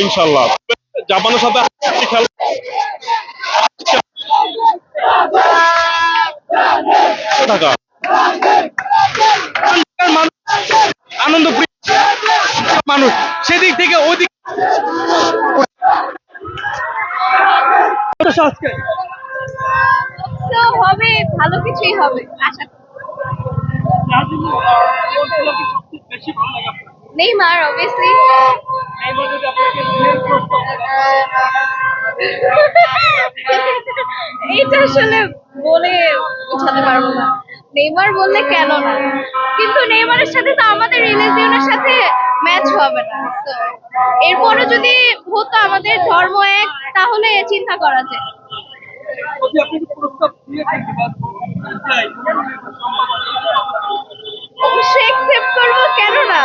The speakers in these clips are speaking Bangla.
ইনশাল্লাহ জাপানের সাথে খেলা থাকা আনন্দ মানুষ সেদিক থেকে ওদিক হবে, ভালো কিছুই হবে আশা নেইমার obviously এটা আসলে বলে বোঝাতে পারবো না। নেইমার বললে কেন না, কিন্তু নেইমারের সাথে তো আমাদের রিলিজিয়নের সাথে ম্যাচ হবে না। তো এরপরও যদি হতো আমাদের ধর্ম এক, তাহলে চিন্তা করা যায়। অবশ্যই অ্যাকসেপ্ট করবো, কেন না?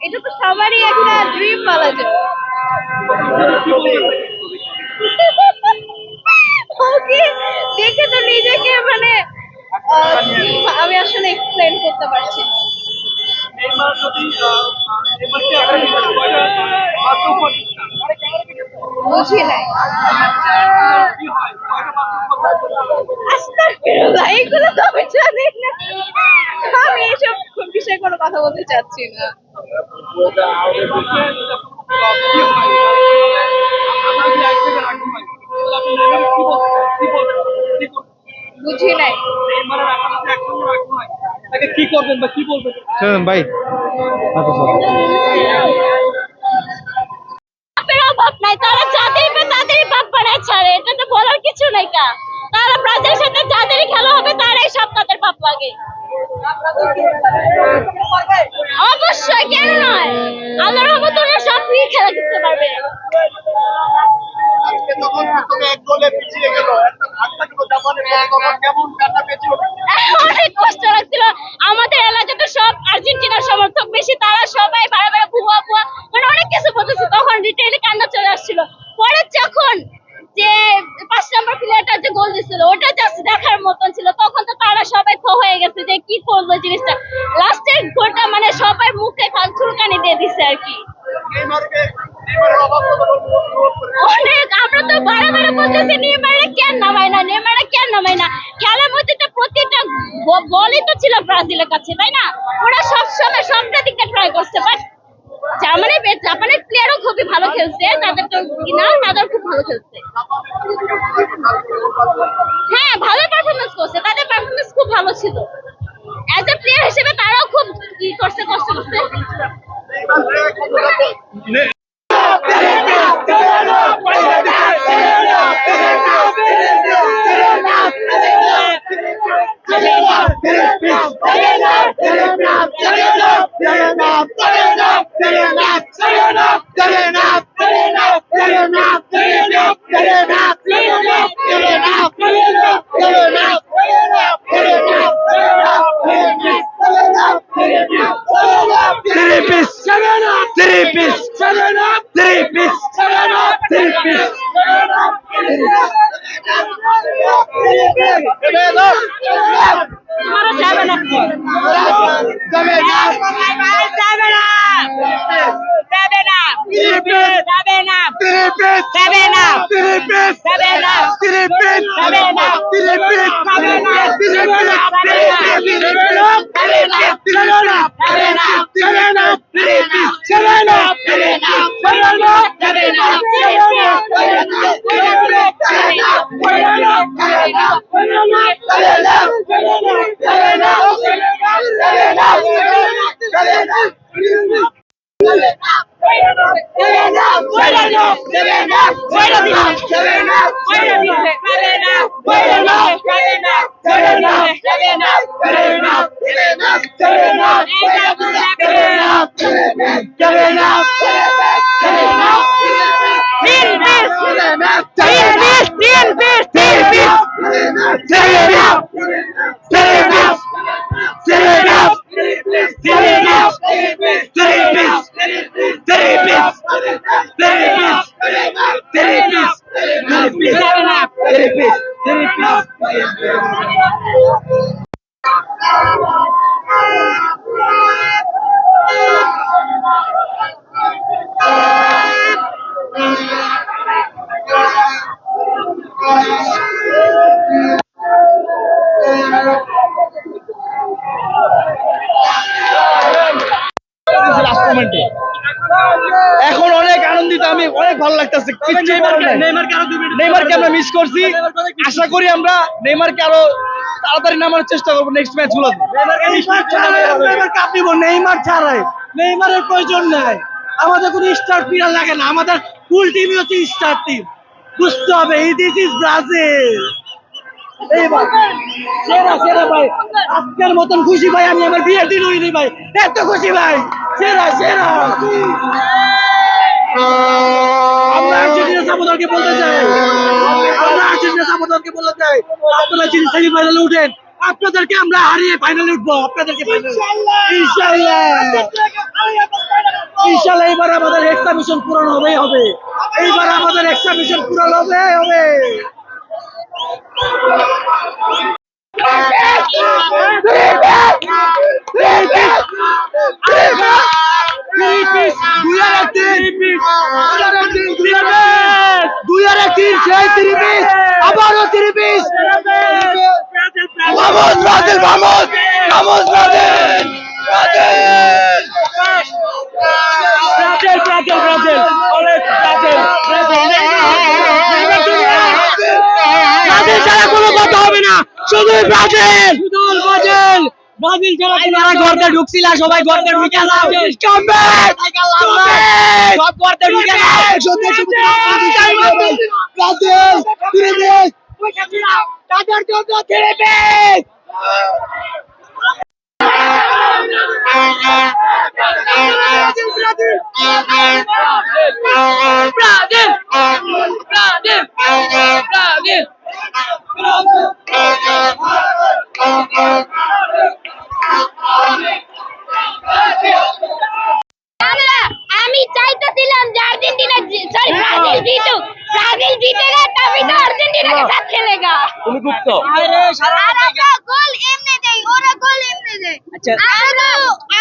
এটা তো সবারই একটা ড্রিম বলা যায়। ওকে দেখে তো নিজেকে মানে আমি আসলে এক্সপ্লেন করতে পারছি না। বুঝি নাই। আস্তাগফিরুল্লাহ, এইগুলো তো আমি জানি না। আমি এইসব বিষয়ে কোনো কথা বলতে চাচ্ছি না। বুঝি নাই। কি করবেন বা কি বলবেন ভাই? অভাব নাই, তারা যাদের তাদেরই বাপ বানায় ছাড়ে, এটা তো বলার কিছু নাই। কা তারা ব্রাজিলের সাথে যাদেরই খেলা হবে তারাই সব তাদের বাপ লাগে। অবশ্যই, কেন নয়? আল্লাহর রহমতে ওরা সব ফ্রি খেলা খেলতে পারবে। আজকে যখন প্রথমে এক গোলে পিছিয়ে গেল, একটা ধাক্কা দিল জাপানের, তখন কেমন কান্না পেয়েছিল? অনেক কষ্ট লাগছিল। আমাদের এলাকাতে সব আর্জেন্টিনার সমর্থক বেশি, তারা সবাই বারে ভুয়া ভুয়া মানে অনেক কিছু বলতেছে। তখন রিটেইলে কান্না চলে আসছিল। পরে যখন যে 5 নাম্বার প্লেয়ারটা যে গোল দিছিল, ওটা জাস্ট দেখার মতন ছিল। তখন তো তারা সবাই থ হয়ে গেছে যে কি করলো জিনিসটা। লাস্টের গোলটা মানে সবাই মুখে চুলকানি দিয়ে দিছে আর কি। অনেক, আমরা তো বারে বলতেছি নেইমারে কেন নামায় না, নেইমারে কেন নামায় না। খেলার মধ্যে তো প্রত্যেকটা বলই তো ছিল ব্রাজিলের কাছে, তাই না? ওরা সবসময় সবটা দিকে ট্রাই করছে, বাট জাপানের প্লেয়ারও খুবই ভালো খেলছে। তাদের তো কিনা তাদের খুব ভালো খেলছে। হ্যাঁ, ভালো পারফরমেন্স করছে, তাদের পারফরমেন্স খুব ভালো ছিল। অ্যাজ এ প্লেয়ার হিসেবে তারাও খুব কি করছে, কষ্ট করছে। অনেক অনেক ভালো লাগতেছে। নেইমারকে আমরা মিস করছি, আশা করি আমরা নেইমারকে আরো তাড়াতাড়ি নামানোর চেষ্টা করবো নেক্সট ম্যাচ গুলোতে। নেইমার ছাড়াই, নেইমারের প্রয়োজন নাই, আমাদের কোনো স্টার প্লেয়ার লাগে না, আমাদের ফুল টিমই হচ্ছে স্টার টিম, বুঝতে হবে। This is Brazil. এইবার সেরা সেরা ভাই, আজকের মতন খুশি ভাই আমি আমার বিয়ের দিন হইনি ভাই, এত খুশি ভাই, সেরা সেরা। আমরা আর্জেন্টিনা সাপোর্টারকে বলতে চাই, আমরা আর্জেন্টিনা সাপোর্টারকে বলতে চাই, আপনারা যদি সেমিফাইনালে উঠেন আপনাদেরকে আমরা হারিয়ে ফাইনালে উঠবো, আপনাদেরকে ইনশাআল্লাহ ইনশাআল্লাহ। এবার আমাদের একটা মিশন পূরণ হবেই হবে, এইবার আমাদের একটা মিশন পূরণ হবে হবে। আবারও 3 piece. Vamos Brazil, vamos, vamos Brazil, Brazil, Brazil Brazil Brazil অনেক ব্রাজিল ব্রাজিল ছাড়া কোনো কথা হবে না, শুধু ব্রাজিল, শুধু ব্রাজিল। ব্রাজিল যারা যারা গর্তে ঢুকছিল সবাই গর্তে ঢুকে যাও, কাম ব্যাক, সব গর্তে ঢুকে যাও। ব্রাজিল 3 পিস, তাদের জন্য 3 পিস। আমি চাইতেছিলাম যে আর্জেন্টিনা সরি ব্রাজিল জিতুক, ব্রাজিল জিতেগা তবে তো আর্জেন্টিনা के साथ खेलेगा। তুমি গুপ্ত আর আমরা গোল এমনি দেই, ওরা গোল এমনি দেয়।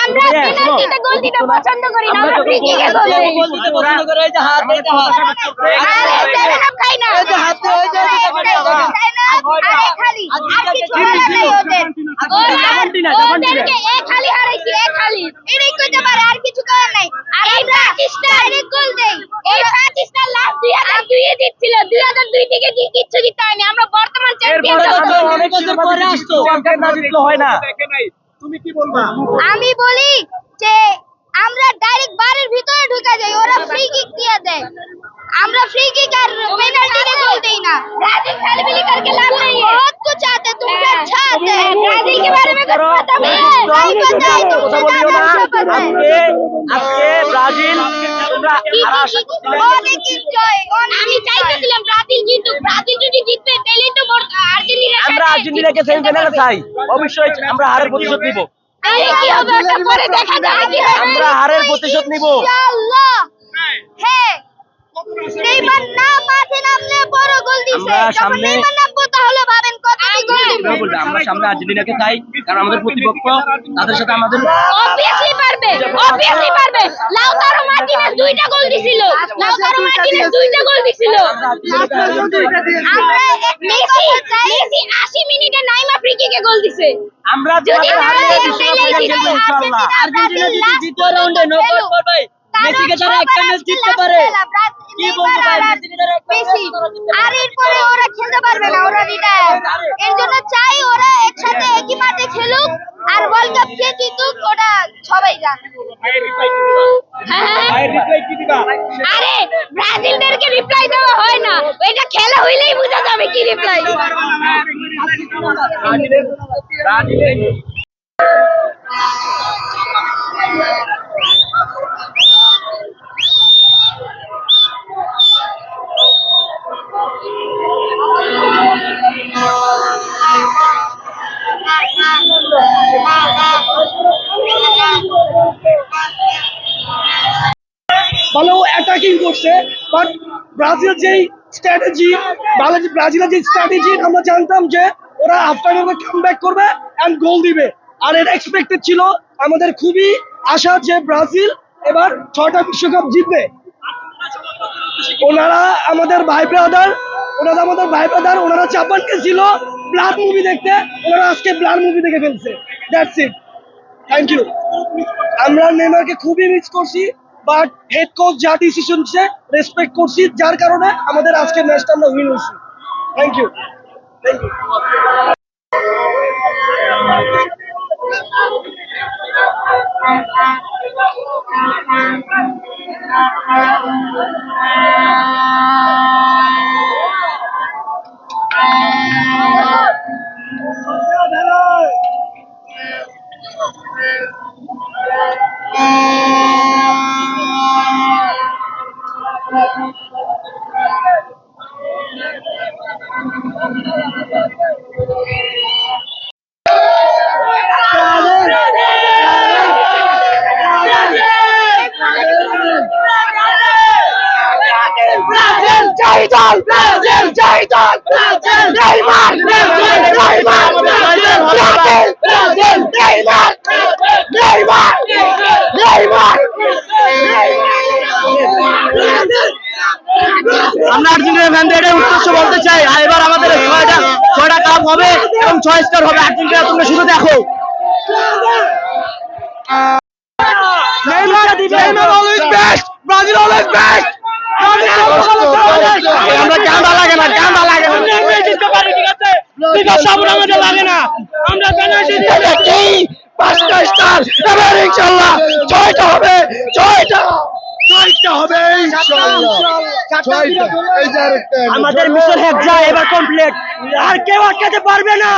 আমরা পেনাল্টিতে গোল দিতে পছন্দ করি না, আমরা ফ্রি কিকে গোল দেই। পছন্দ করে এই যে হাত, এই যে হাত। আরে সেভেন আপ খাই না, এই যে হাত, এই যে আরে খালি আর কিছু করার নাই ওদের। ওদেরকে এক খালি হারাইছি, এক খালি এটাই কইতে পারে, আর কিছু করার নাই। আর এই পাকিস্তান ডাইরেক্ট গোল দেই, এই পাকিস্তান লাস্ট 2002 এ জিতছিল, 2002 থেকে কিচ্ছু জিততে হয়নি, আমরা বর্তমান চ্যাম্পিয়ন। অনেক বছর পরে আসতো, না জিতলে হয় না। তুমি কি বলবা? আমি বলি যে আমরা ডাইরেক্ট বারের ভিতরে ঢুকে যাই, ওরা ফ্রি কিক দিয়ে দেয়, আমরা फ्री किक আর पेनल्टी के गोल देई ना। ब्राजील खेलबिली करके लाभ नहीं है, बहुत कुछ आते तुम पे अच्छा आते हैं। ब्राजील के बारे में कुछ पता नहीं है, नहीं पता है तुमसे ज्यादा अच्छा पता है। আজকে ব্রাজিল তোমরা অনেক এনজয়, আমি চাইতেছিলাম ব্রাজিল জিতুক, ব্রাজিল যদি জিতবে তাহলেই তো আর্জেন্টিনা। আমরা আর্জেন্টিনাকে সেমিফাইনালে চাই, অবশ্যই আমরা হারের প্রতিশোধ নিব, আরে কি হবে ওটা পরে দেখা যাবে কি হবে। আমরা হারের প্রতিশোধ নিব ইনশাআল্লাহ। হ্যাঁ নেইমার না মাঠে নামলে বড় গোল দিছে, আমরা যখন সামনে- নেইমার নামবো তাহলে ভাবেন কত গোল দিবে। আমরা সামনে আর্জেন্টিনাকে চাই, কারণ আমাদের প্রতিপক্ষ, তাদের সাথে আমাদের অবভিয়াসলি পারবে, অবভিয়াসলি পারবে। লাউতারো মার্টিনেজ 2টা গোল দিছিল, লাউতারো মার্টিনেজ 2টা গোল দিছিল। আমরা মেসি 80 মিনিটে নাইমা ফ্রি কিকে গোল দিছে। আমরা যদি তোমাদের হারিয়ে হারিয়ে বিশ্বকাপ ফেলে ফাইনাল খেলবো ইনশাআল্লাহ। আর্জেন্টিনা যদি দ্বিতীয় রাউন্ডে নকআউট করবে, মেসিকে তারা একটা ম্যাচ জিততে পারে। কি বলবো ভাই, মেসিকে তারা একটা ম্যাচ আর এরপরে ওরা খেলতে পারবে না, ওরা রিটায়ার। এর জন্য চাই ওরা একসাথে একই মাঠে খেলুক আর ওয়ার্ল্ড কাপ কে জিতুক, ওটা সবাই জানে। আরে ব্রাজিলদেরকে রিপ্লাই দেওয়া হয় না, এটা খেলা হইলেই বোঝা যাবে কি রিপ্লাই। ভালো অ্যাটাকিং করছে, বাট ব্রাজিল যেই স্ট্র্যাটেজি, ব্রাজিলের যে স্ট্র্যাটেজি আমরা জানতাম যে ওরা হাফ টাইমে কাম ব্যাক করবে এন্ড গোল দিবে, আর এটা এক্সপেক্টেড ছিল। আমাদের খুবই আশা যে ব্রাজিল এবার 6টা বিশ্বকাপ জিতবে। ওনারা আমাদের ভাই ব্রাদার, ওনারা জাপানকে ছিল ব্লাড মুভি দেখতে, ওনারা আজকে ব্লাড মুভি দেখে ফেলছে। That's it, thank you. আমরা নেইমারকে খুবই মিস করছি, বাট হেড কোচ যা ডিসিশন সে রেসপেক্ট করছি, যার কারণে আমাদের আজকে ম্যাচটা আমরা উইন হয়েছি। Thank you. আমরা আর্জেন্টিনা ফ্যানদের এটাই উদ্দেশ্য বলতে চাই, আর এবার আমাদের ছয়টা কাপ হবে এবং 6 স্টার হবে। আর্জেন্টিনা তোমরা শুধু দেখো। Neymar always best, Brazil always best. আমরা কান্দা লাগে না, কান্দা লাগে না। আমরা জিততে পারি, ঠিক আছে, বিগত সামনে আমাদের লাগে না। আমরা পেনাল্টি দিয়েছি 5টা স্টার, এবার ইনশাআল্লাহ 6টা হবে, 6টা হবে ইনশাআল্লাহ। আমাদের মিশন হেক্সা এবার কমপ্লিট, আর কেউ আটকাতে পারবে না।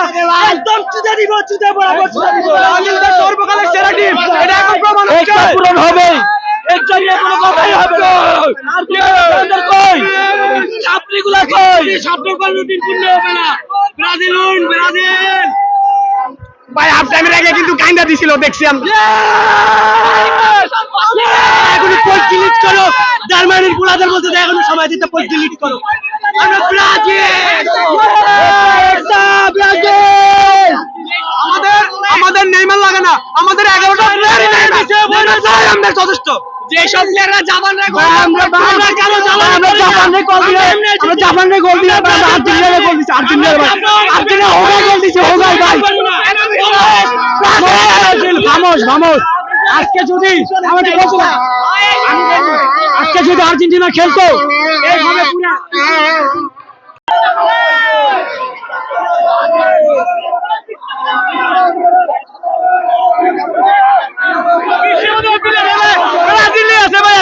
একদম চুদে দিব, চুদে বরাবর চুদে দিব। আমাদের সর্বকালের সেরা টিম, এটা এখন প্রমাণ হচ্ছে। পূরণ হবে, হেক্সা নিয়ে কোনো কথাই হবে না। আর কই চাপড়িগুলা কই? স্বপ্ন কোন রুটিন পূর্ণ হবে না। ব্রাজিল ভাই হাফ টাইমের আগে কিন্তু কাইন্দা দিছিল, দেখছি আমরা। এখন পোস্ট ডিলিট করো, জার্মানির গুলাদের বলতে দেয় এখন সময় দিতে পোস্ট ডিলিট করো। আমরা ব্রাজিল, আমাদের নেইমার লাগে না, আমাদের 11টা প্লেয়ারই নেইমার, আমরা যথেষ্ট। যে সব প্লেয়াররা জাপানে গোল দিবে, আমরা কেন আমরা জাপানে গোল দিবে, আমরা জাপানে গোল দিবে, আমরা আর্জেন্টিনারে গোল দিছি, আর্জেন্টিনা হোগাই গোল দিছে, হোগাই ভাই। ভামোস আজকে যদি আমাদের আজকে যদি আর্জেন্টিনা খেলতো এইভাবে পুরা ব্রাজিল আছে ভাই,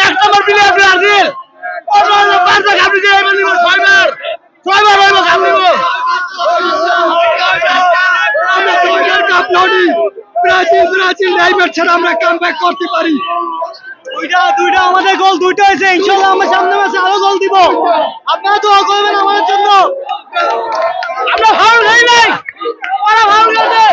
এক নম্বর প্লেয়ার ব্রাজিল। ব্রাজিল নেইমার ছাড়া আমরা কামব্যাক করতে পারি। দুইটা আমাদের গোল, দুইটা হয়েছে। ইনশাআল্লাহ আমরা সামনে মাসে আরো গোল দিব। আপনারা দোয়া করবেন আমাদের জন্য। আমরা ফাউল হই নাই, ওরা ফাউল করবে।